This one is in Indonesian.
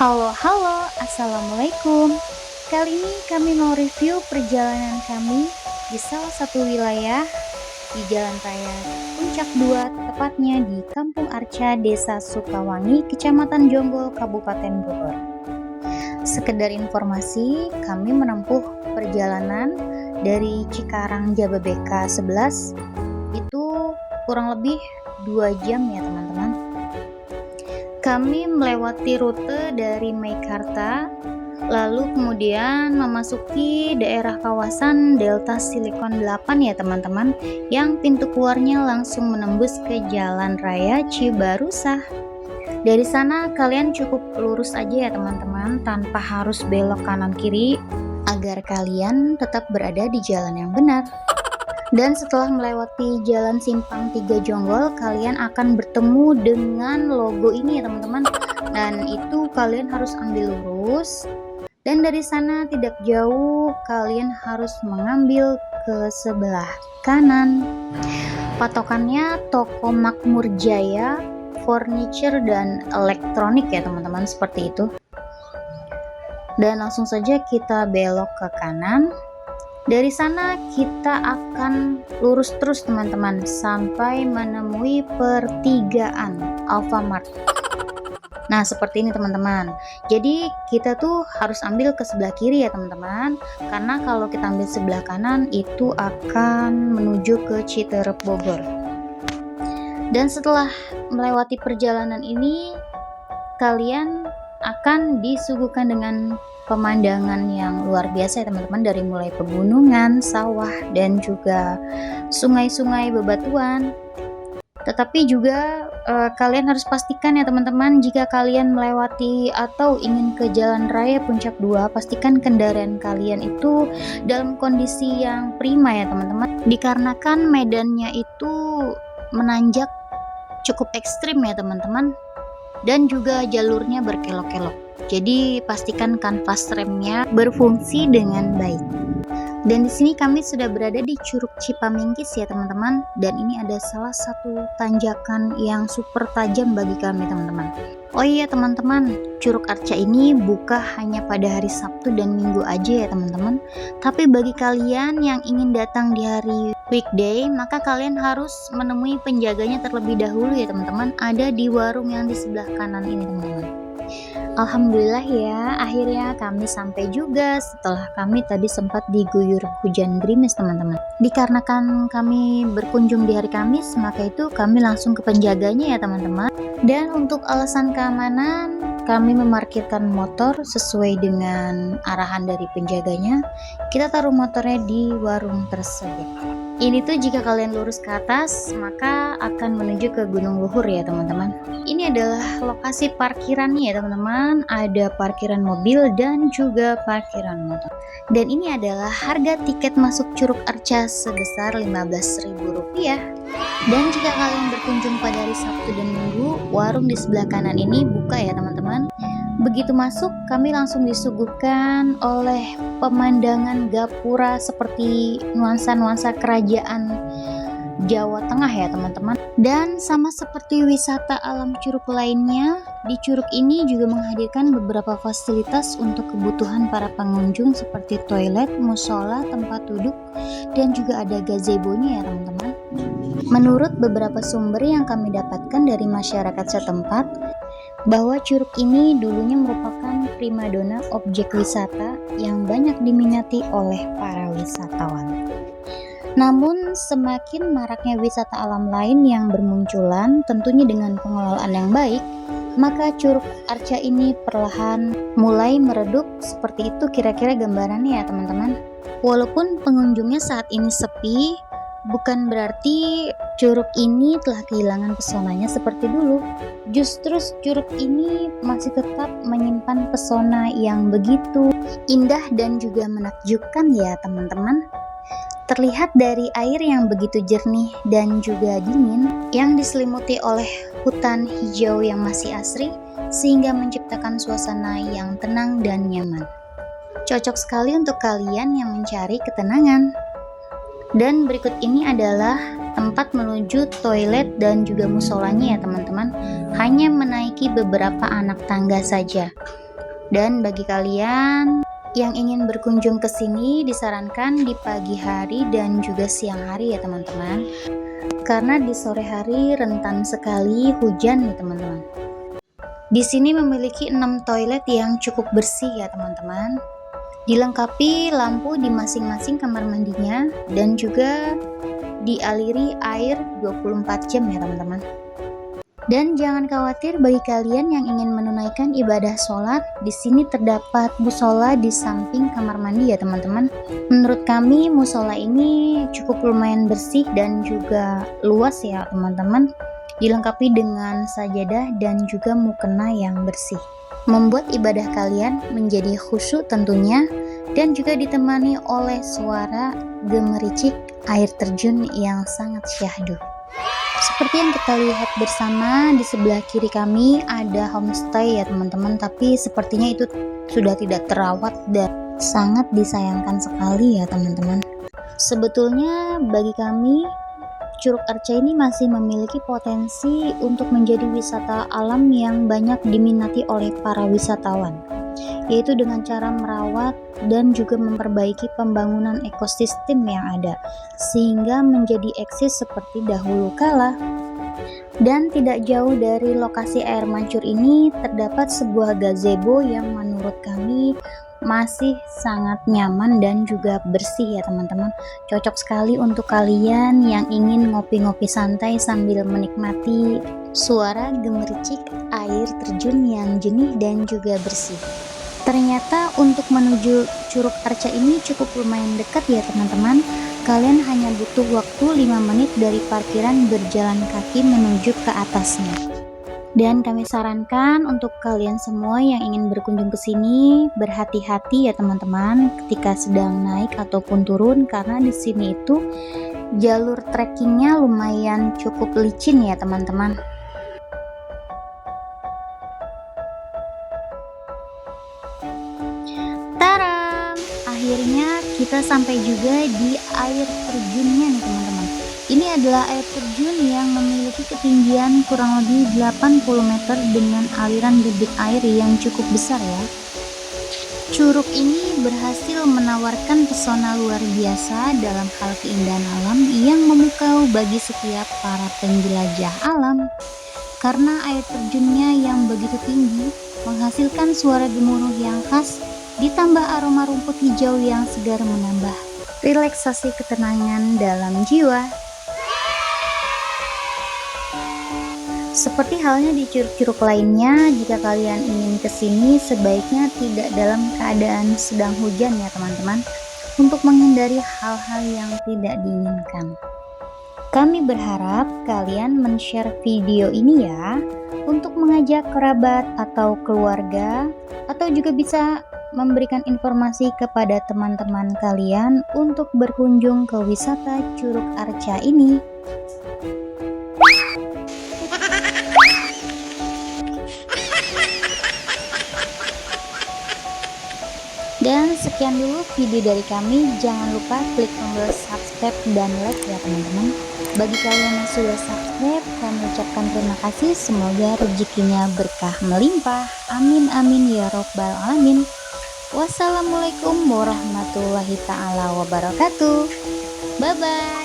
Halo, halo, assalamualaikum. Kali ini kami mau review perjalanan kami di salah satu wilayah di Jalan Raya Puncak 2, tepatnya di Kampung Arca, Desa Sukawangi, Kecamatan Jonggol, Kabupaten Bogor. Sekedar informasi, kami menempuh perjalanan dari Cikarang Jababeka 11 itu kurang lebih 2 jam ya teman-teman. Kami melewati rute dari Meikarta, lalu kemudian memasuki daerah kawasan Delta Silicon 8 ya teman-teman, yang pintu keluarnya langsung menembus ke Jalan Raya Cibarusah. Dari sana kalian cukup lurus aja ya teman-teman, tanpa harus belok kanan kiri, agar kalian tetap berada di jalan yang benar. Dan setelah melewati Jalan Simpang 3 Jonggol, kalian akan bertemu dengan logo ini ya teman-teman. Dan itu kalian harus ambil lurus. Dan dari sana tidak jauh, kalian harus mengambil ke sebelah kanan. Patokannya toko Makmur Jaya, furniture dan elektronik ya teman-teman, seperti itu. Dan langsung saja kita belok ke kanan. Dari sana kita akan lurus terus teman-teman sampai menemui pertigaan Alfamart. Nah seperti ini teman-teman. Jadi kita tuh harus ambil ke sebelah kiri ya teman-teman, karena kalau kita ambil sebelah kanan itu akan menuju ke Citerep Bogor. Dan setelah melewati perjalanan ini, kalian akan disuguhkan dengan pemandangan yang luar biasa ya teman-teman, dari mulai pegunungan, sawah, dan juga sungai-sungai bebatuan. Tetapi juga kalian harus pastikan ya teman-teman, jika kalian melewati atau ingin ke Jalan Raya Puncak 2, pastikan kendaraan kalian itu dalam kondisi yang prima ya teman-teman, dikarenakan medannya itu menanjak cukup ekstrim ya teman-teman, dan juga jalurnya berkelok-kelok. Jadi pastikan kanvas remnya berfungsi dengan baik. Dan di sini kami sudah berada di Curug Cipamingkis ya teman-teman, dan ini ada salah satu tanjakan yang super tajam bagi kami teman-teman. Oh iya teman-teman, Curug Arca ini buka hanya pada hari Sabtu dan Minggu aja ya teman-teman. Tapi bagi kalian yang ingin datang di hari weekday, maka kalian harus menemui penjaganya terlebih dahulu ya teman-teman. Ada di warung yang di sebelah kanan ini teman-teman. Alhamdulillah ya, akhirnya kami sampai juga setelah kami tadi sempat diguyur hujan gerimis teman-teman. Dikarenakan kami berkunjung di hari Kamis, maka itu kami langsung ke penjaganya ya teman-teman. Dan untuk alasan keamanan, kami memarkirkan motor sesuai dengan arahan dari penjaganya. Kita taruh motornya di warung tersebut. Ini tuh jika kalian lurus ke atas, maka akan menuju ke Gunung Luhur ya teman-teman. Ini adalah lokasi parkirannya ya teman-teman. Ada parkiran mobil dan juga parkiran motor. Dan ini adalah harga tiket masuk Curug Arca sebesar Rp15.000. Dan jika kalian berkunjung pada hari Sabtu dan Minggu, warung di sebelah kanan ini buka ya teman-teman. Begitu masuk, kami langsung disuguhkan oleh pemandangan gapura seperti nuansa-nuansa kerajaan Jawa Tengah ya teman-teman. Dan sama seperti wisata alam curug lainnya, di curug ini juga menghadirkan beberapa fasilitas untuk kebutuhan para pengunjung seperti toilet, musola, tempat duduk, dan juga ada gazebo-nya ya teman-teman. Menurut beberapa sumber yang kami dapatkan dari masyarakat setempat, bahwa curug ini dulunya merupakan primadona objek wisata yang banyak diminati oleh para wisatawan. Namun semakin maraknya wisata alam lain yang bermunculan, tentunya dengan pengelolaan yang baik, maka Curug Arca ini perlahan mulai meredup. Seperti itu kira-kira gambarannya ya teman-teman. Walaupun pengunjungnya saat ini sepi, bukan berarti curug ini telah kehilangan pesonanya seperti dulu. Justru curug ini masih tetap menyimpan pesona yang begitu indah dan juga menakjubkan ya teman-teman. Terlihat dari air yang begitu jernih dan juga dingin, yang diselimuti oleh hutan hijau yang masih asri, sehingga menciptakan suasana yang tenang dan nyaman. Cocok sekali untuk kalian yang mencari ketenangan. Dan berikut ini adalah tempat menuju toilet dan juga musolanya ya teman-teman. Hanya menaiki beberapa anak tangga saja. Dan bagi kalian yang ingin berkunjung ke sini disarankan di pagi hari dan juga siang hari ya teman-teman. Karena di sore hari rentan sekali hujan nih teman-teman. Di sini memiliki 6 toilet yang cukup bersih ya teman-teman. Dilengkapi lampu di masing-masing kamar mandinya dan juga dialiri air 24 jam ya teman-teman. Dan jangan khawatir bagi kalian yang ingin menunaikan ibadah sholat, di sini terdapat musola di samping kamar mandi ya teman-teman. Menurut kami musola ini cukup lumayan bersih dan juga luas ya teman-teman. Dilengkapi dengan sajadah dan juga mukena yang bersih. Membuat ibadah kalian menjadi khusyuk tentunya, dan juga ditemani oleh suara gemericik air terjun yang sangat syahdu. Seperti yang kita lihat bersama di sebelah kiri kami ada homestay ya teman-teman, tapi sepertinya itu sudah tidak terawat dan sangat disayangkan sekali ya teman-teman. Sebetulnya bagi kami Curug Arca ini masih memiliki potensi untuk menjadi wisata alam yang banyak diminati oleh para wisatawan, yaitu dengan cara merawat dan juga memperbaiki pembangunan ekosistem yang ada, sehingga menjadi eksis seperti dahulu kala. Dan tidak jauh dari lokasi air mancur ini terdapat sebuah gazebo yang menurut kami masih sangat nyaman dan juga bersih ya teman-teman. Cocok sekali untuk kalian yang ingin ngopi-ngopi santai sambil menikmati suara gemericik air terjun yang jernih dan juga bersih. Ternyata untuk menuju Curug Arca ini cukup lumayan dekat ya teman-teman. Kalian hanya butuh waktu 5 menit dari parkiran berjalan kaki menuju ke atasnya. Dan kami sarankan untuk kalian semua yang ingin berkunjung ke sini berhati-hati ya teman-teman ketika sedang naik ataupun turun, karena di sini itu jalur trekkingnya lumayan cukup licin ya teman-teman. Taram! Akhirnya kita sampai juga di air terjunnya nih teman-teman. Ini adalah air terjun yang memiliki ketinggian kurang lebih 80 meter dengan aliran debit air yang cukup besar ya. Curug ini berhasil menawarkan pesona luar biasa dalam hal keindahan alam yang memukau bagi setiap para penjelajah alam. Karena air terjunnya yang begitu tinggi menghasilkan suara gemuruh yang khas, ditambah aroma rumput hijau yang segar menambah relaksasi ketenangan dalam jiwa. Seperti halnya di curug-curug lainnya, jika kalian ingin kesini sebaiknya tidak dalam keadaan sedang hujan ya teman-teman, untuk menghindari hal-hal yang tidak diinginkan. Kami berharap kalian men-share video ini ya, untuk mengajak kerabat atau keluarga, atau juga bisa memberikan informasi kepada teman-teman kalian untuk berkunjung ke wisata Curug Arca ini. Dan sekian dulu video dari kami. Jangan lupa klik tombol subscribe dan like ya teman-teman. Bagi kalian yang sudah subscribe, kami ucapkan terima kasih. Semoga rezekinya berkah melimpah. Amin amin ya robbal alamin. Wassalamualaikum warahmatullahi taala wabarakatuh. Bye bye.